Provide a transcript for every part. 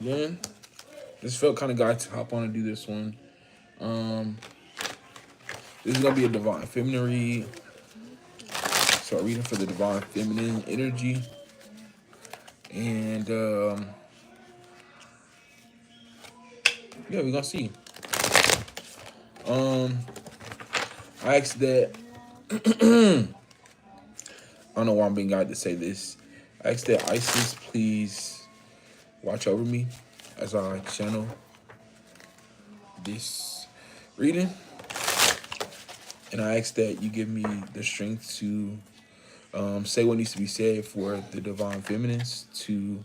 Again, just felt kind of got to hop on and do this one. Um, this is gonna be a divine feminine read. So reading for the divine feminine energy, and yeah, we're gonna see. Um, I asked that. I don't know why I'm being guided to say this. I asked that Isis please watch over me as I channel this reading, and I ask that you give me the strength to say what needs to be said for the divine feminines to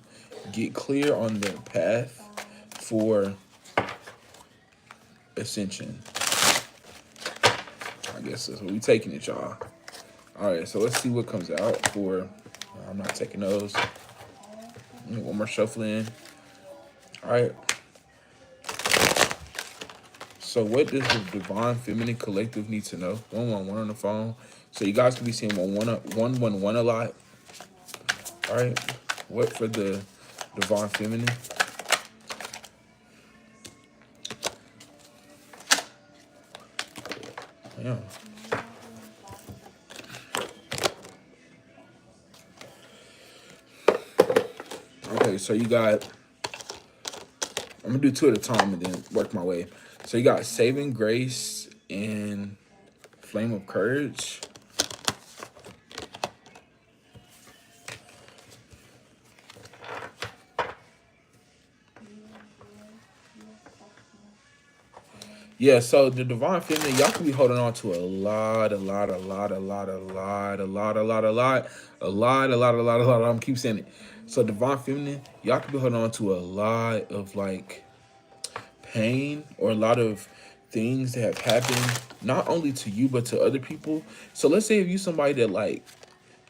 get clear on the path for ascension. I guess that's what we taking it, y'all. All right, so let's see what comes out for. I'm not taking those. One more shuffling. All right. So what does the divine feminine collective need to know? 111 on the phone. So you guys can be seeing 111 a lot. All right. What for the divine feminine? Yeah. Okay, so you got. I'm gonna do two at a time and then work my way. So you got saving grace and flame of courage. Yeah, so the divine feminine, y'all can be holding on to a lot. I'm keep saying it. So divine feminine, y'all can be holding on to a lot of like pain or a lot of things that have happened, not only to you but to other people. So let's say if you somebody that like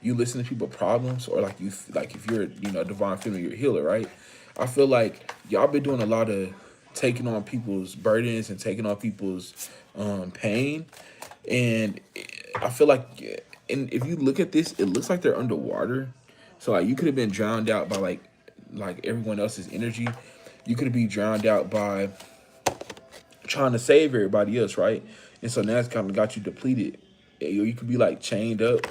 you listen to people problems, or like you like if you're divine feminine, you're a healer, right? I feel like y'all been doing a lot of taking on people's burdens and taking on people's pain, and I feel like, and if you look at this, it looks like they're underwater. So like you could have been drowned out by like everyone else's energy. You could be drowned out by trying to save everybody else, right? And so now it's kind of got you depleted. You could be like chained up,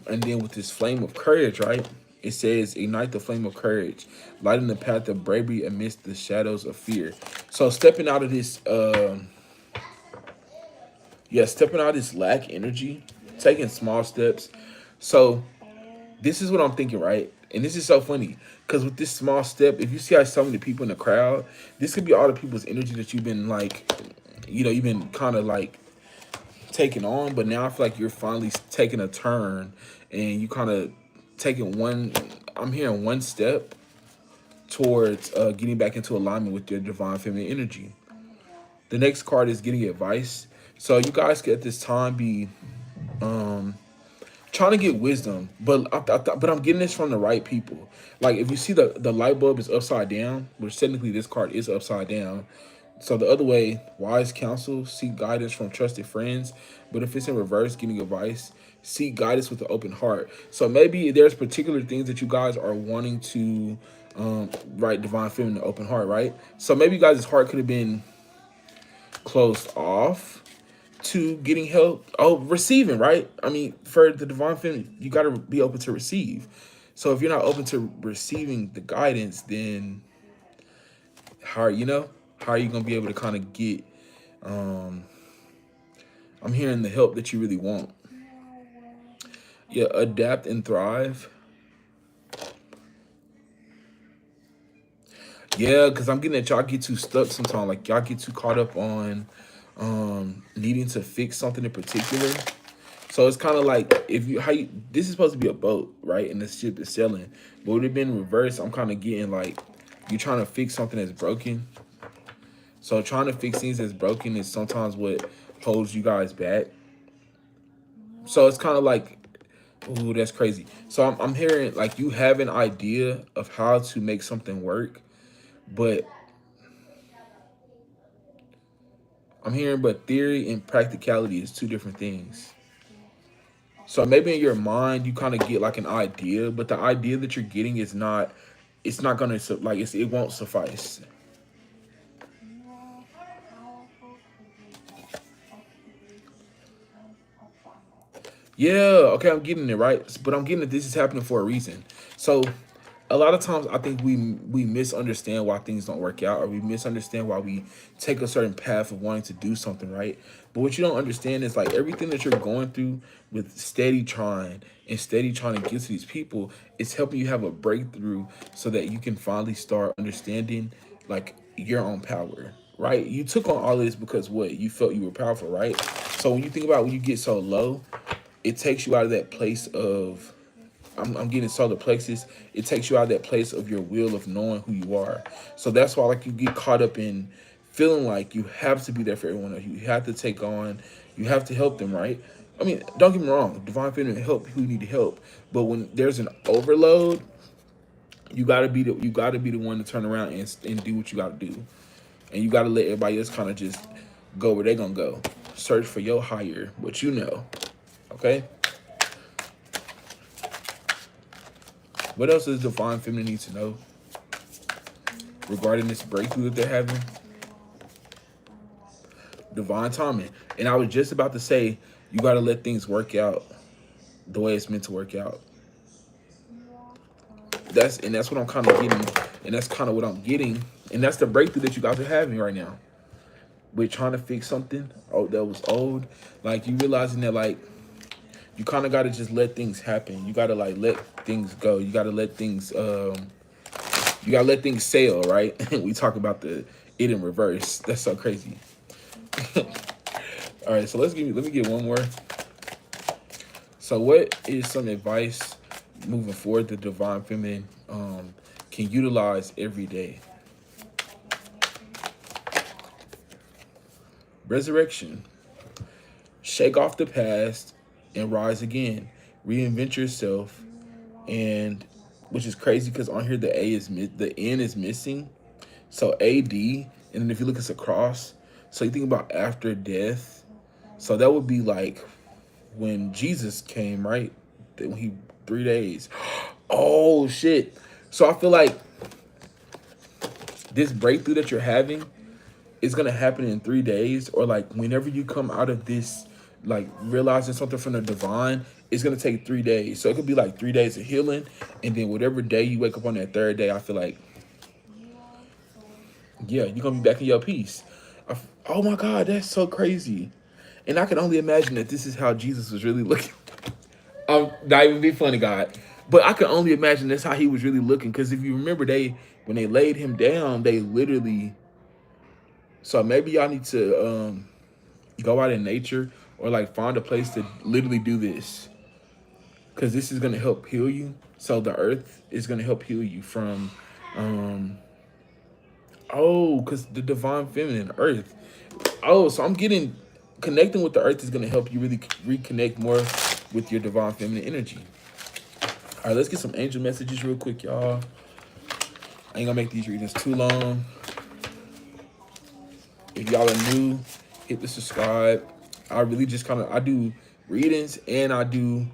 and then with this flame of courage, right? It says, ignite the flame of courage, lighting the path of bravery amidst the shadows of fear. So stepping out of this, stepping out of this lack energy, taking small steps. So this is what I'm thinking, right? And this is so funny because with this small step, if you see how so many people in the crowd, this could be all the people's energy that you've been like, you've been kind of like taking on, but now I feel like you're finally taking a turn and you kind of taking one. I'm hearing one step towards getting back into alignment with your divine feminine energy. The next card is getting advice. So you guys could at this time be trying to get wisdom, but I'm getting this from the right people. Like if you see the light bulb is upside down, which technically this card is upside down. So the other way, wise counsel, seek guidance from trusted friends. But if it's in reverse, getting advice, seek guidance with an open heart. So maybe there's particular things that you guys are wanting to write divine feminine open heart, right? So maybe you guys' heart could have been closed off to getting help. Oh, receiving, right? I mean, for the divine feminine, you got to be open to receive. So if you're not open to receiving the guidance, then how are how are you gonna be able to kind of get? I'm hearing the help that you really want. Yeah, adapt and thrive. Yeah, because I'm getting that y'all get too stuck sometimes. Like y'all get too caught up on needing to fix something in particular. So it's kind of like if you how you this is supposed to be a boat, right? And the ship is sailing. But would it been reversed? I'm kind of getting like you're trying to fix something that's broken. So trying to fix things that's broken is sometimes what holds you guys back. So it's kind of like, ooh, that's crazy. So I'm hearing like you have an idea of how to make something work, but I'm hearing but theory and practicality is two different things. So maybe in your mind you kind of get like an idea, but the idea that you're getting is not it's not gonna like it won't suffice. Yeah, okay, I'm getting it right, but I'm getting that this is happening for a reason. So, a lot of times I think we misunderstand why things don't work out, or we misunderstand why we take a certain path of wanting to do something, right? But what you don't understand is like everything that you're going through with steady trying to get to these people, it's helping you have a breakthrough so that you can finally start understanding like your own power, right? You took on all this because what? You felt you were powerful, right? So when you think about when you get so low, it takes you out of that place of I'm getting solar plexus. It takes you out of that place of your will of knowing who you are. So that's why like you get caught up in feeling like you have to be there for everyone else. You have to take on, you have to help them, right? I mean, don't get me wrong, divine feminine help who need help. But when there's an overload, you gotta be the one to turn around and do what you gotta do. And you gotta let everybody else kind of just go where they gonna go. Search for your higher, what you know. Okay? What else does divine feminine need to know regarding this breakthrough that they're having? Divine timing. And I was just about to say, you got to let things work out the way it's meant to work out. That's what I'm kind of getting, and that's kind of what I'm getting, and that's the breakthrough that you guys are having right now. We're trying to fix something that was old, like you realizing that like you kind of got to just let things happen. You got to like let things go. You got to let things you gotta let things sail, right? We talk about it in reverse. That's so crazy. All right, so let me get one more. So what is some advice moving forward the divine feminine can utilize every day? Resurrection. Shake off the past and rise again. Reinvent yourself, and which is crazy because on here the N is missing. So AD, and then if you look at the cross, so you think about after death. So that would be like when Jesus came, right? When he 3 days. Oh shit. So I feel like this breakthrough that you're having is gonna happen in 3 days, or like whenever you come out of this, like realizing something from the divine, it's gonna take 3 days. So it could be like 3 days of healing, and then whatever day you wake up on that third day, I feel like, yeah, you're gonna be back in your peace. Oh my God, that's so crazy. And I can only imagine that this is how Jesus was really looking. Not even be funny, God. But I can only imagine that's how he was really looking. Because if you remember, when they laid him down, they literally. So maybe y'all need to go out in nature or like find a place to literally do this. Because this is gonna help heal you. So the earth is gonna help heal you from. Because the divine feminine earth. Oh, so I'm getting connecting with the earth is gonna help you really reconnect more with your divine feminine energy. All right, let's get some angel messages real quick, y'all. I ain't gonna make these readings too long. If y'all are new, hit the subscribe. I really just I do readings and I do,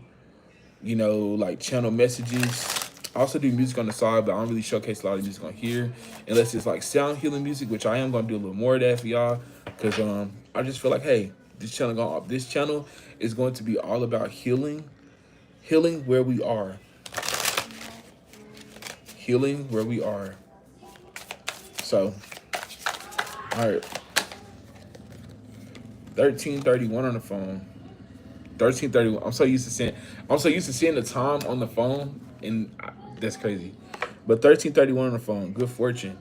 like channel messages. I also do music on the side, but I don't really showcase a lot of music on here unless it's like sound healing music, which I am gonna do a little more of that for y'all. Cause I just feel like, hey, this channel is going to be all about healing where we are. Healing where we are. So, all right. 1331 on the phone. 1331. I'm so used to seeing the time on the phone, and that's crazy. But 1331 on the phone. Good fortune.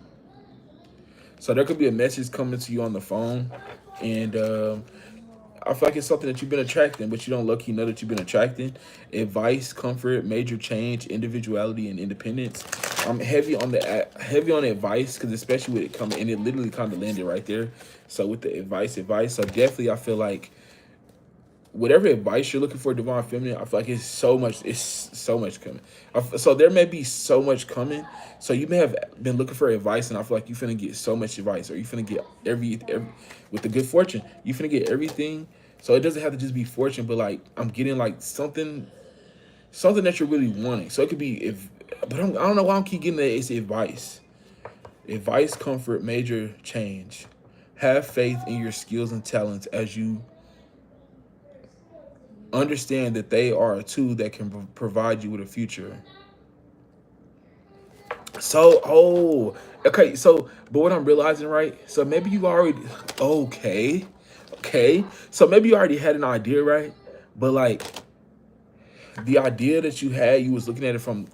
So there could be a message coming to you on the phone, and I feel like it's something that you've been attracting, but you don't look. You know that you've been attracting advice, comfort, major change, individuality, and independence. I'm heavy on advice because especially with it coming, and it literally kind of landed right there. So with the advice. So definitely, I feel like whatever advice you're looking for, divine feminine, I feel like it's so much coming. So there may be so much coming. So you may have been looking for advice, and I feel like you're finna get so much advice, or you're finna get every with the good fortune, you're finna get everything. So it doesn't have to just be fortune, but like I'm getting like something that you're really wanting. So it could be but I don't know why I'm keep getting that. It's advice. Advice, comfort, major change. Have faith in your skills and talents as you understand that they are a tool that can provide you with a future. So, okay. So, but what I'm realizing, right? So maybe you already, okay. So maybe you already had an idea, right? But like the idea that you had, you was looking at it from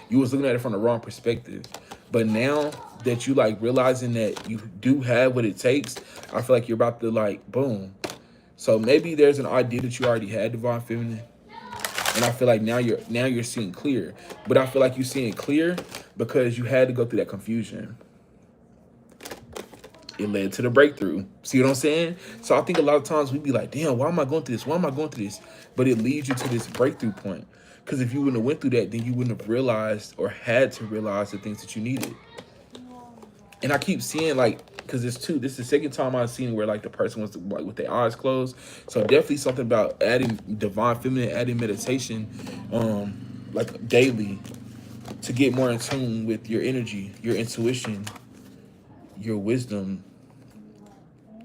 you was looking at it from the wrong perspective. But now that you like realizing that you do have what it takes, I feel like you're about to like boom. So maybe there's an idea that you already had, divine feminine, and I feel like now you're seeing clear. But I feel like you're seeing clear because you had to go through that confusion. It led to the breakthrough. See what I'm saying? So I think a lot of times we'd be like, damn, why am I going through this? Why am I going through this? But it leads you to this breakthrough point. Because if you wouldn't have went through that, then you wouldn't have realized or had to realize the things that you needed. And I keep seeing like, because this is the second time I've seen where like the person was like with their eyes closed. So definitely something about adding divine feminine, adding meditation, like daily to get more in tune with your energy, your intuition, your wisdom,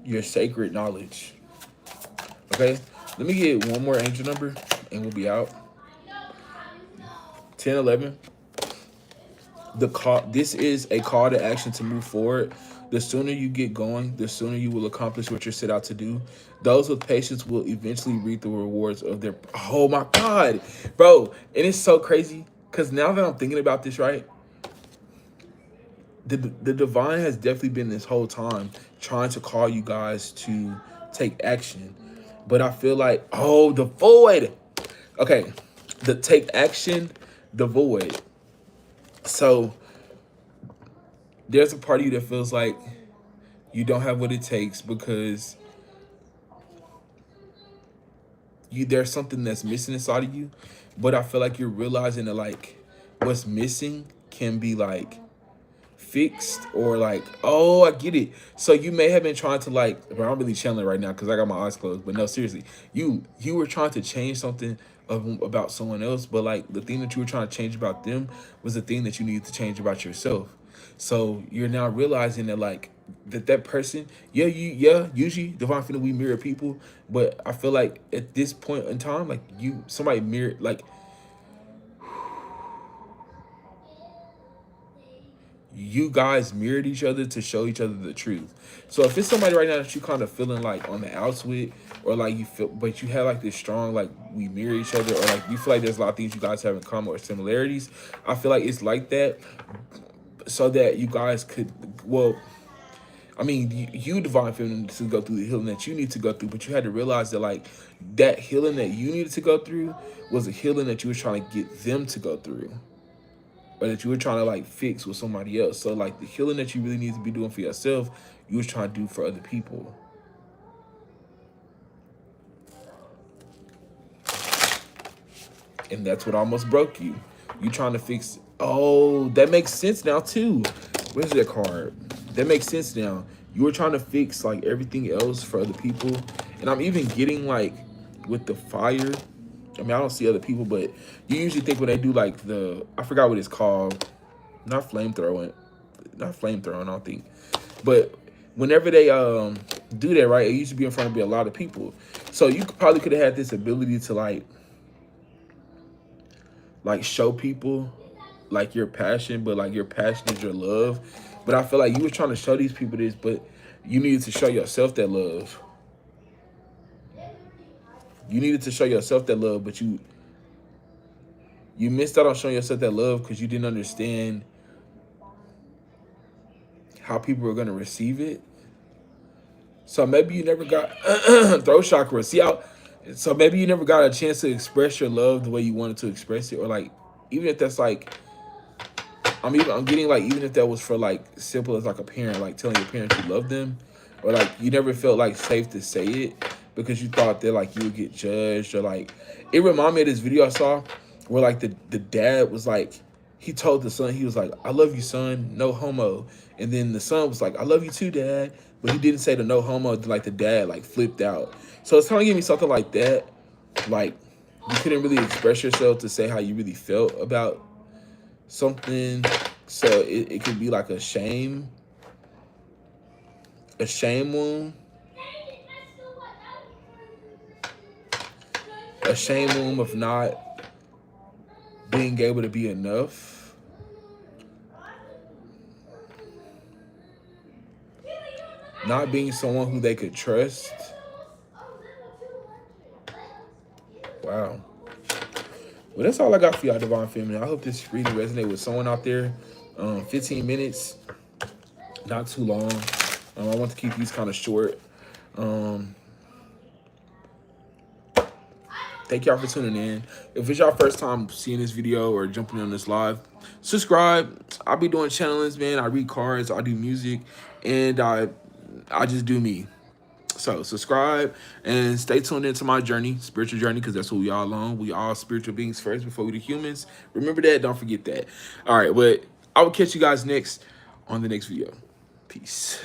your sacred knowledge. Okay, let me get one more angel number and we'll be out. 1011. The call. This is a call to action to move forward. The sooner you get going, the sooner you will accomplish what you're set out to do. Those with patience will eventually reap the rewards of their. Oh my God, bro! And it's so crazy because now that I'm thinking about this, right? The divine has definitely been this whole time trying to call you guys to take action, but I feel like the void. Okay, the take action, the void. So there's a part of you that feels like you don't have what it takes because there's something that's missing inside of you, but I feel like you're realizing that like what's missing can be like fixed or like, oh, I get it. So you may have been trying to like, but I'm really channeling right now because I got my eyes closed. But no, seriously, you were trying to change something about someone else, but like the thing that you were trying to change about them was the thing that you needed to change about yourself. So you're now realizing that like that person, usually divine feminine we mirror people, but I feel like at this point in time, like somebody mirror like you guys mirrored each other to show each other the truth. So if it's somebody right now that you kind of feeling like on the outs with, or like you feel, but you have like this strong, like we mirror each other, or like you feel like there's a lot of things you guys have in common or similarities, I feel like it's like that so that you guys could, well, I mean, you divine feminine to go through the healing that you need to go through, but you had to realize that like that healing that you needed to go through was a healing that you were trying to get them to go through, or that you were trying to like fix with somebody else. So like the healing that you really need to be doing for yourself, you was trying to do for other people. And that's what almost broke you. You trying to fix, oh, that makes sense now too. Where's that card? That makes sense now. You were trying to fix like everything else for other people. And I'm even getting like with the fire. I mean, I don't see other people, but you usually think when they do like I forgot what it's called. Not flamethrowing. Not flamethrowing, I don't think. But whenever they do that, right, it used to be in front of a lot of people. So you probably could have had this ability to like show people like your passion, but like your passion is your love. But I feel like you were trying to show these people this, but you needed to show yourself that love. You needed to show yourself that love, but you missed out on showing yourself that love because you didn't understand how people were going to receive it. So maybe you never got throat chakra. See how? So maybe you never got a chance to express your love the way you wanted to express it, or like even if that's like, I'm getting like even if that was for like simple as like a parent, like telling your parents you love them, or like you never felt like safe to say it because you thought that like you would get judged, or like it reminded me of this video I saw where like the dad was like, he told the son, he was like, I love you son, no homo. And then the son was like, I love you too dad, but he didn't say the no homo. Like the dad like flipped out. So it's kind of giving me something like that, like you couldn't really express yourself to say how you really felt about something. So it could be like a shame wound, a shame wound of not being able to be enough, not being someone who they could trust. Wow. Well, that's all I got for y'all, Divine Feminine. I hope this reading resonated with someone out there. 15 minutes, not too long. I want to keep these kind of short. Thank y'all for tuning in. If it's y'all first time seeing this video or jumping on this live, subscribe. I'll be doing channelings, man. I read cards, I do music, and I just do me. So subscribe and stay tuned into my journey, spiritual journey, because that's what we all on. We all spiritual beings first before we the humans. Remember that. Don't forget that. All right, but I will catch you guys next on the next video. Peace.